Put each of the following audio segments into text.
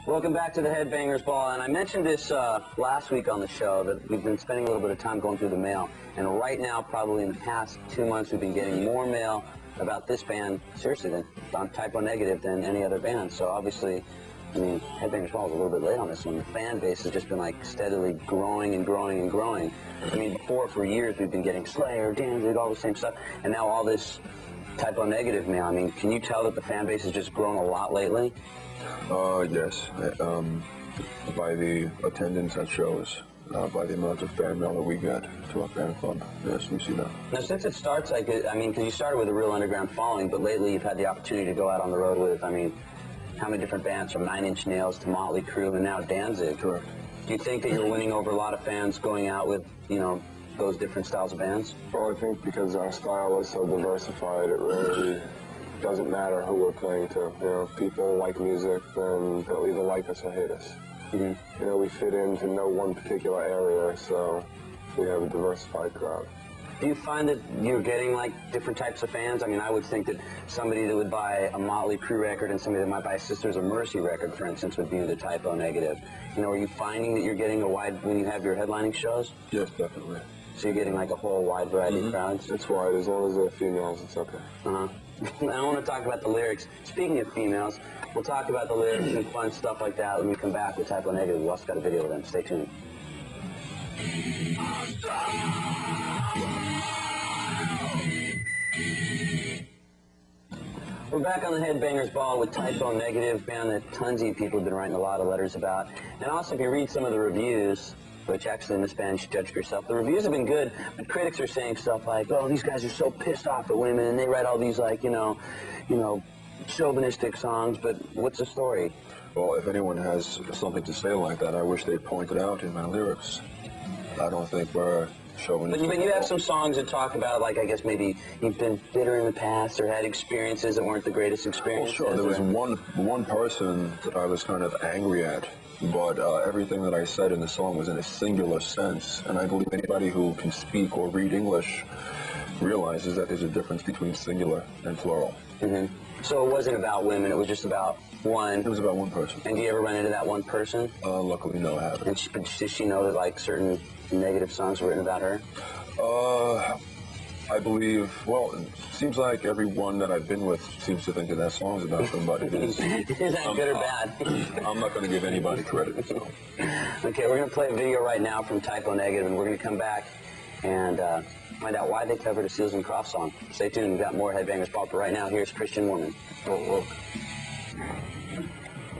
Welcome back to the Headbangers Ball, and I mentioned this last week on the show that we've been spending a little bit of time going through the mail, and right now, probably in the past 2 months, we've been getting more mail about this band, seriously, on Type O Negative than any other band. So obviously, I mean, Headbangers Ball is a little bit late on this one. The fan base has just been like steadily growing and growing and growing. I mean, before, for years, we've been getting Slayer, Danzig, all the same stuff, and now all this Type O Negative mail. I mean, can you tell that the fan base has just grown a lot lately? Yes. By the attendance at shows, by the amount of fan mail that we get to our fan club, yes, we see that. Now, since it starts, like, I mean, because you started with a real underground following, but lately you've had the opportunity to go out on the road with, I mean, how many different bands, from 9 Inch Nails to Motley Crue and now Danzig? Correct. Do you think that you're winning over a lot of fans going out with, you know, those different styles of bands? Well, I think because our style is so diversified, it really doesn't matter who we're playing to. You know, if people like music, then they'll either like us or hate us. Mm-hmm. You know, we fit into no one particular area, so we have a diversified crowd. Do you find that you're getting, like, different types of fans? I mean, I would think that somebody that would buy a Motley Crue record and somebody that might buy a Sisters of Mercy record, for instance, would be into Type O Negative. You know, are you finding that you're getting a wide, when you have your headlining shows? Yes, definitely. So you're getting, like, a whole wide variety of crowds? It's wide. As long as they're females, it's okay. Uh-huh. I want to talk about the lyrics. Speaking of females, we'll talk about the lyrics and fun stuff like that when we come back with Type O Negative. We also got a video of them. Stay tuned. We're back on the Headbangers Ball with Type O Negative, band that tons of people have been writing a lot of letters about. And also, if you read some of the reviews, which actually in this band you should judge for yourself, the reviews have been good, but critics are saying stuff like, oh, these guys are so pissed off at women, and they write all these, like, you know, chauvinistic songs, but what's the story? Well, if anyone has something to say like that, I wish they'd point it out in my lyrics. I don't think we're chauvinistic. But you have some songs that talk about, like, I guess maybe you've been bitter in the past or had experiences that weren't the greatest experiences. Well, sure, there was one person that I was kind of angry at, but everything that I said in the song was in a singular sense, and I believe anybody who can speak or read English realizes that there's a difference between singular and plural. Mm-hmm. So it wasn't about women, it was just about one. It was about one person. And do you ever run into that one person? Luckily, no, I haven't. And does she know that, like, certain negative songs were written about her? I believe, well, it seems like everyone that I've been with seems to think that song's about somebody. Is that good or bad? I'm not going to give anybody credit. So. Okay, we're going to play a video right now from Type O Negative, and we're going to come back and find out why they covered a Seals and Crofts song. Stay tuned, we've got more Headbangers Ball, but right now, here's Christian Woman.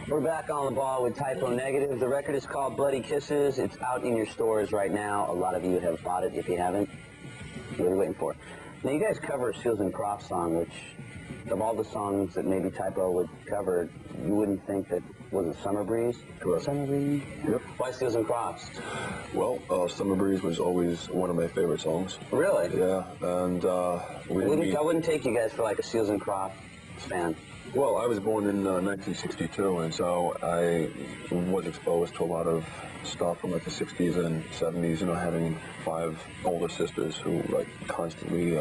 We're back on the ball with Type O Negative. The record is called Bloody Kisses. It's out in your stores right now. A lot of you have bought it. If you haven't, what are you waiting for? Now, you guys cover a Seals and Crofts song, which, of all the songs that maybe Type O would cover, you wouldn't think that, was it Summer Breeze? Correct. Summer Breeze? Yep. Why Seals and Crofts? Well, Summer Breeze was always one of my favorite songs. Really? Yeah, and I wouldn't take you guys for like a Seals and Crofts fan. Well, I was born in 1962, and so I was exposed to a lot of stuff from like the 60s and 70s, you know, having 5 older sisters who like constantly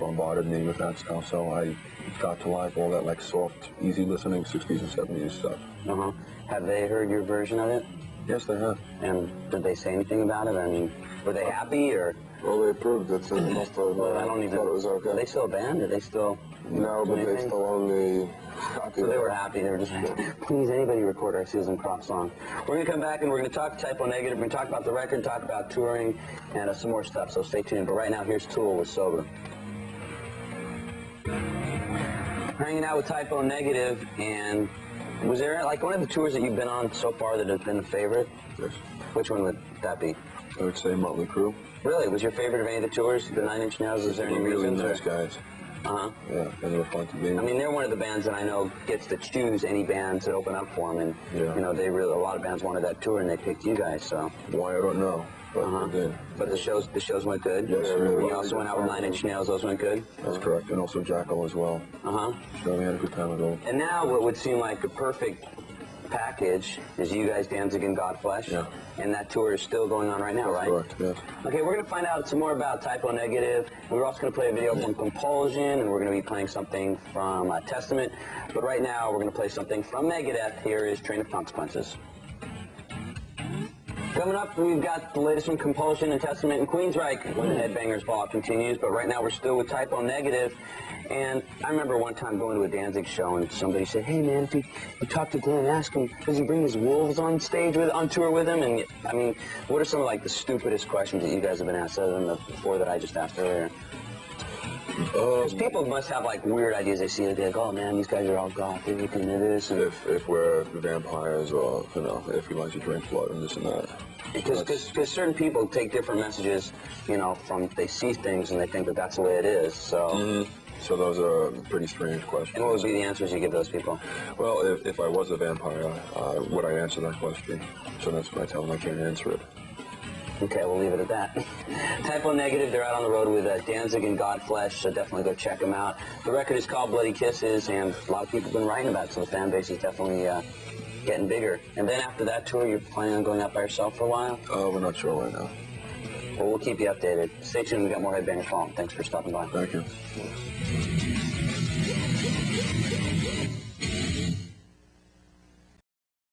bombarded me with that stuff, so I got to like all that like soft, easy listening 60s and 70s stuff. Uh-huh. Have they heard your version of it? Yes, they have. And did they say anything about it? I mean, were they happy or? Well, they approved it, so they must have Well, I don't even. thought it was okay. Are they still a band? Are they still? No, but they still own the copyright. So they were happy. They were just like, please, anybody record our Seals and Crofts song. We're going to come back and we're going to talk Type O Negative. We're going to talk about the record, talk about touring, and some more stuff. So stay tuned. But right now, here's Tool with Sober. Hanging out with Type O Negative, and was there like one of the tours that you've been on so far that has been a favorite? Yes. Which one would that be? I would say Motley Crue. Really? Was your favorite of any of the tours? The 9 Inch Nails? Is there any Really reasons? nice guys. Uh-huh. Yeah, and they were fun to be. I mean, they're one of the bands that I know gets to choose any bands that open up for them, and yeah. You know, a lot of bands wanted that tour, and they picked you guys. So why, I don't know, but they did. But the shows went good. Yes, You also went out with 9 Inch Nails. Those went good. That's correct, and also Jackal as well. Uh huh. So we had a good time with all. And now, what would seem like a perfect package is you guys, Danzig and Godflesh. Yeah. And that tour is still going on right now, right? Correct, yes. Okay, we're going to find out some more about Typo Negative. We're also going to play a video from Compulsion, and we're going to be playing something from Testament. But right now, we're going to play something from Megadeth. Here is Train of Consequences. Coming up, we've got the latest from Compulsion and Testament and Queensryche when the Headbangers Ball continues. But right now, we're still with Typo Negative. And I remember one time going to a Danzig show and somebody said, "Hey man, if you talk to Glenn, ask him, does he bring his wolves on stage on tour with him?" And I mean, what are some of like the stupidest questions that you guys have been asked other than the four that I just asked earlier? Because people must have like weird ideas. They see it, they're like, "Oh man, these guys are all gothic and this." And If we're vampires, or if we like to drink blood and this and that. because certain people take different messages, from they see things and they think that that's the way it is. So. So those are pretty strange questions. And what would be the answers you give those people? Well, if I was a vampire, would I answer that question? So that's what I tell them. I can't answer it. Okay, we'll leave it at that. Typo Negative, they're out on the road with Danzig and Godflesh, so definitely go check them out. The record is called Bloody Kisses, and a lot of people have been writing about it, so the fan base is definitely getting bigger. And then after that tour, you're planning on going out by yourself for a while? We're not sure right now. Well, we'll keep you updated. Stay tuned, we got more Headbangers Ball. Thanks for stopping by. Thank you.